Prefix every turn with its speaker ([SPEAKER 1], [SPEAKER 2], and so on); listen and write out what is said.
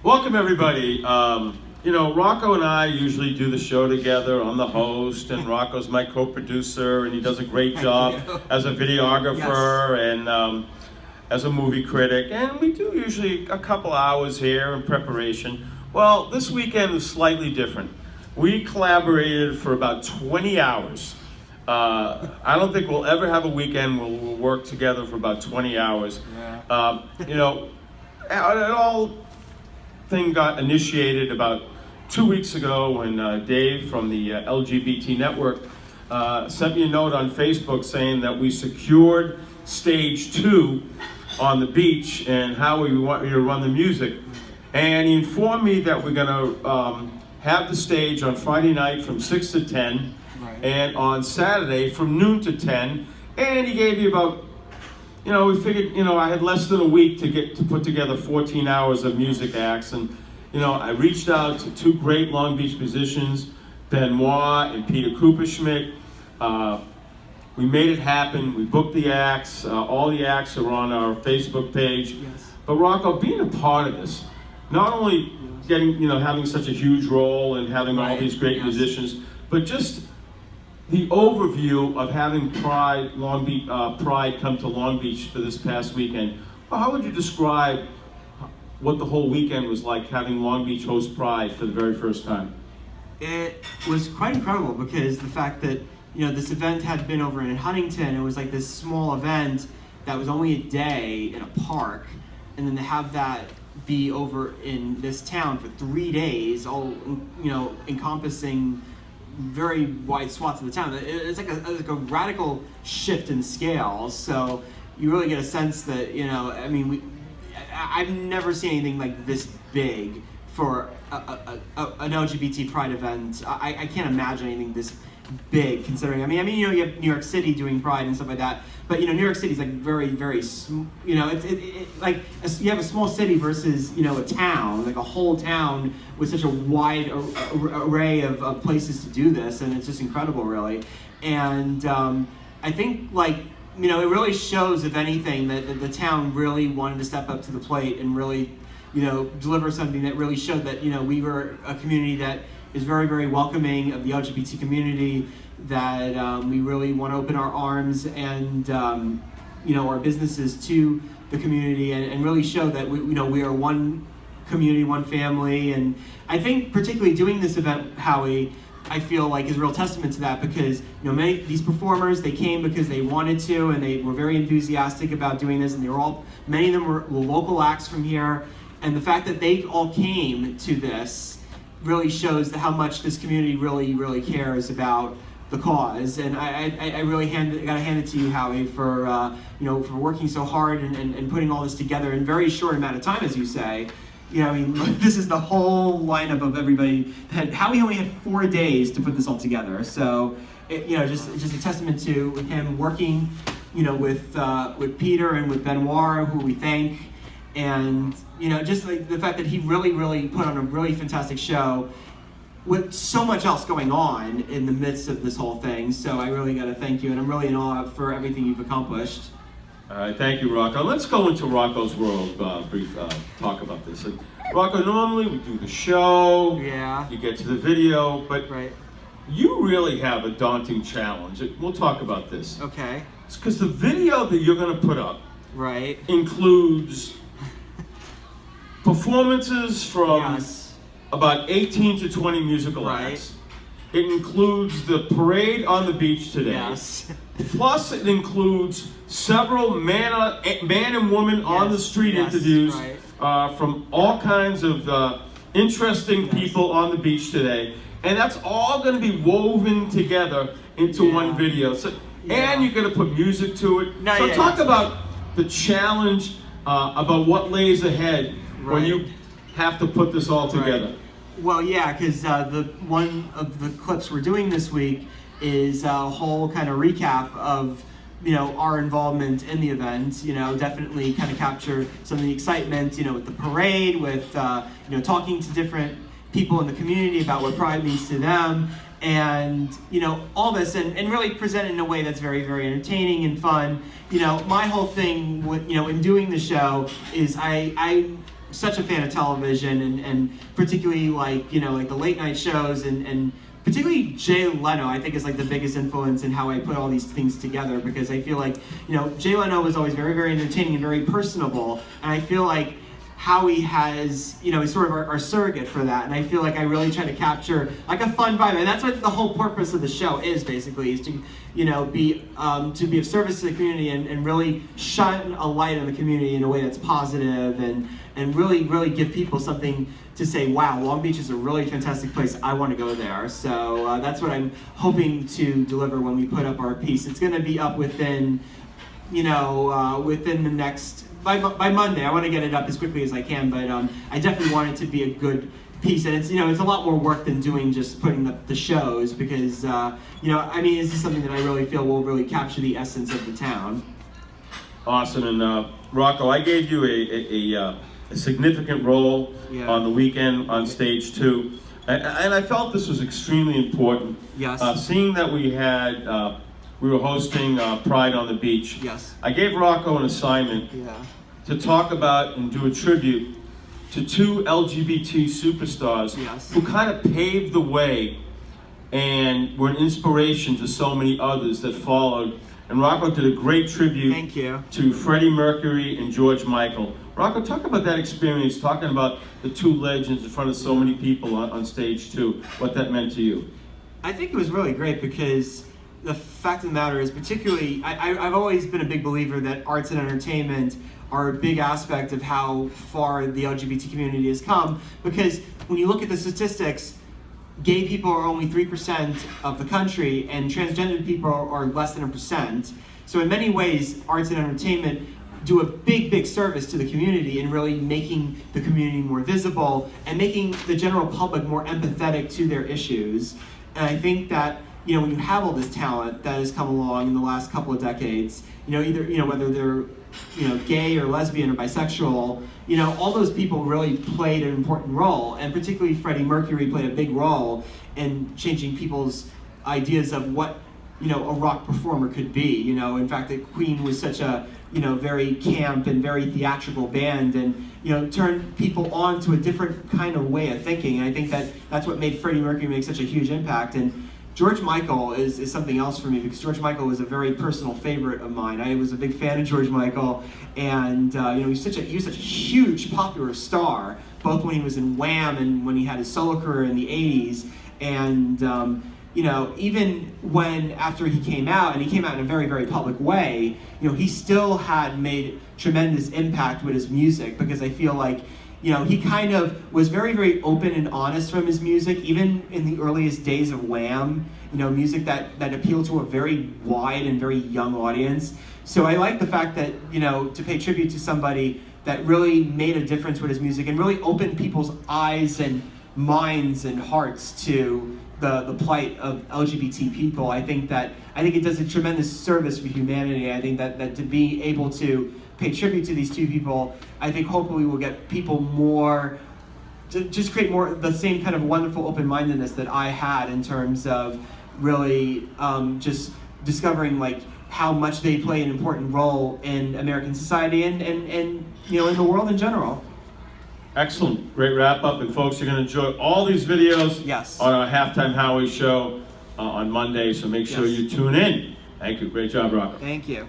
[SPEAKER 1] Welcome everybody. Rocco and I usually do the show together. I'm the host, and Rocco's my co-producer, and he does a great job as a videographer and as a movie critic. And we do usually a couple hours here in preparation. Well, this weekend was slightly different. We collaborated for about 20 hours. I don't think we'll ever have a weekend where we'll work together for about 20 hours. Yeah. It all thing got initiated about 2 weeks ago when Dave from the LGBT Network sent me a note on Facebook saying that we secured stage 2 on the beach and Howie, we want you to run the music. And he informed me that we're going to have the stage on Friday night from 6 to 10 and on Saturday from noon to 10. And he gave me about, we figured, I had less than a week to put together 14 hours of music acts. And, I reached out to 2 great Long Beach musicians, Benoit and Peter Cooperschmidt. We made it happen. We booked the acts. All the acts are on our Facebook page. Yes. But Rocco, being a part of this, not only getting, having such a huge role and having all these great musicians, but just the overview of having Pride come to Long Beach for this past weekend. Well, how would you describe what the whole weekend was like having Long Beach host Pride for the very first time?
[SPEAKER 2] It was quite incredible because the fact that this event had been over in Huntington, it was like this small event that was only a day in a park, and then to have that be over in this town for 3 days, all encompassing very wide swaths of the town. It's like a radical shift in scale. So you really get a sense that I've never seen anything like this big for an LGBT Pride event. I can't imagine anything this big, considering. You have New York City doing Pride and stuff like that, but New York City's like very, very, it's like you have a small city versus a town, like a whole town with such a wide array of places to do this, and it's just incredible, really. And I think it really shows, if anything, that the town really wanted to step up to the plate and really deliver something that really showed that we were a community that is very, very welcoming of the LGBT community, that we really want to open our arms and our businesses to the community and really show that we are one community, one family. And I think particularly doing this event, Howie, I feel like is a real testament to that, because many of these performers, they came because they wanted to, and they were very enthusiastic about doing this, and many of them were local acts from here, and the fact that they all came to this really shows how much this community really, really cares about the cause. And I really gotta hand it to you, Howie, for for working so hard and putting all this together in a very short amount of time, as you say. This is the whole lineup of everybody. Howie only had 4 days to put this all together, so just a testament to him working, with Peter and with Benoit, who we thank, and just like the fact that he really, really put on a really fantastic show with so much else going on in the midst of this whole thing. So I really got to thank you, and I'm really in awe for everything you've accomplished.
[SPEAKER 1] All right, thank you, Rocco. Let's go into Rocco's world, brief talk about this. And Rocco, normally we do the show, you get to the video, but you really have a daunting challenge. We'll talk about this.
[SPEAKER 2] Okay.
[SPEAKER 1] It's because the video that you're going to put up includes performances from about 18 to 20 musical acts. It includes the parade on the beach today.
[SPEAKER 2] Yes.
[SPEAKER 1] Plus, it includes several man and woman on the street interviews from all kinds of interesting people on the beach today. And that's all going to be woven together into one video. So, and you're going to put music to it. Talk about the challenge, about what lays ahead when you have to put this all together.
[SPEAKER 2] Well, because one of the clips we're doing this week is a whole kind of recap of our involvement in the event. Definitely kind of capture some of the excitement, with the parade, with talking to different people in the community about what Pride means to them, and all this, and really present it in a way that's very, very entertaining and fun. My whole thing with in doing the show is I such a fan of television, and particularly like like the late night shows, and particularly Jay Leno, I think, is like the biggest influence in how I put all these things together, because I feel like Jay Leno was always very, very entertaining and very personable, and I feel like Howie has, is sort of our surrogate for that, and I feel like I really try to capture like a fun vibe, and that's what the whole purpose of the show is, basically, is to, be of service to the community, and really shine a light on the community in a way that's positive, and really, really give people something to say, wow, Long Beach is a really fantastic place, I want to go there. So that's what I'm hoping to deliver when we put up our piece. It's going to be up within, within the next, by Monday. I want to get it up as quickly as I can, but I definitely want it to be a good piece, and it's it's a lot more work than doing just putting the shows, because this is something that I really feel will really capture the essence of the town.
[SPEAKER 1] Awesome. And Rocco, I gave you a significant role on the weekend on stage 2, and I felt this was extremely important.
[SPEAKER 2] Yes.
[SPEAKER 1] Seeing that we were hosting Pride on the Beach.
[SPEAKER 2] Yes.
[SPEAKER 1] I gave Rocco an assignment to talk about and do a tribute to 2 LGBT superstars who kind of paved the way and were an inspiration to so many others that followed. And Rocco did a great tribute to Freddie Mercury and George Michael. Rocco, talk about that experience, talking about the 2 legends in front of so many people on stage 2, what that meant to you.
[SPEAKER 2] I think it was really great, because the fact of the matter is, particularly, I've always been a big believer that arts and entertainment are a big aspect of how far the LGBT community has come, because when you look at the statistics, gay people are only 3% of the country, and transgender people are less than 1%. So in many ways, arts and entertainment do a big, big service to the community in really making the community more visible and making the general public more empathetic to their issues. And I think that when you have all this talent that has come along in the last couple of decades, either whether they're gay or lesbian or bisexual, all those people really played an important role, and particularly Freddie Mercury played a big role in changing people's ideas of what a rock performer could be. In fact, that Queen was such a very camp and very theatrical band, and turned people on to a different kind of way of thinking. And I think that's what made Freddie Mercury make such a huge impact. And George Michael is something else for me, because George Michael was a very personal favorite of mine. I was a big fan of George Michael, and he was such a huge popular star, both when he was in Wham and when he had his solo career in the 80s. And even when after he came out, and he came out in a very, very public way, he still had made tremendous impact with his music, because I feel like he kind of was very, very open and honest from his music, even in the earliest days of Wham, music that appealed to a very wide and very young audience. So I like the fact that, to pay tribute to somebody that really made a difference with his music and really opened people's eyes and minds and hearts to the plight of LGBT people. I think it does a tremendous service for humanity. I think that to be able to pay tribute to these 2 people, I think hopefully will get people more, to just create more the same kind of wonderful open-mindedness that I had in terms of really just discovering like how much they play an important role in American society and in the world in general.
[SPEAKER 1] Excellent, great wrap up, and folks are going to enjoy all these videos on our Halftime Howie show on Monday, so make sure you tune in. Thank you, great job, Rocco.
[SPEAKER 2] Thank you.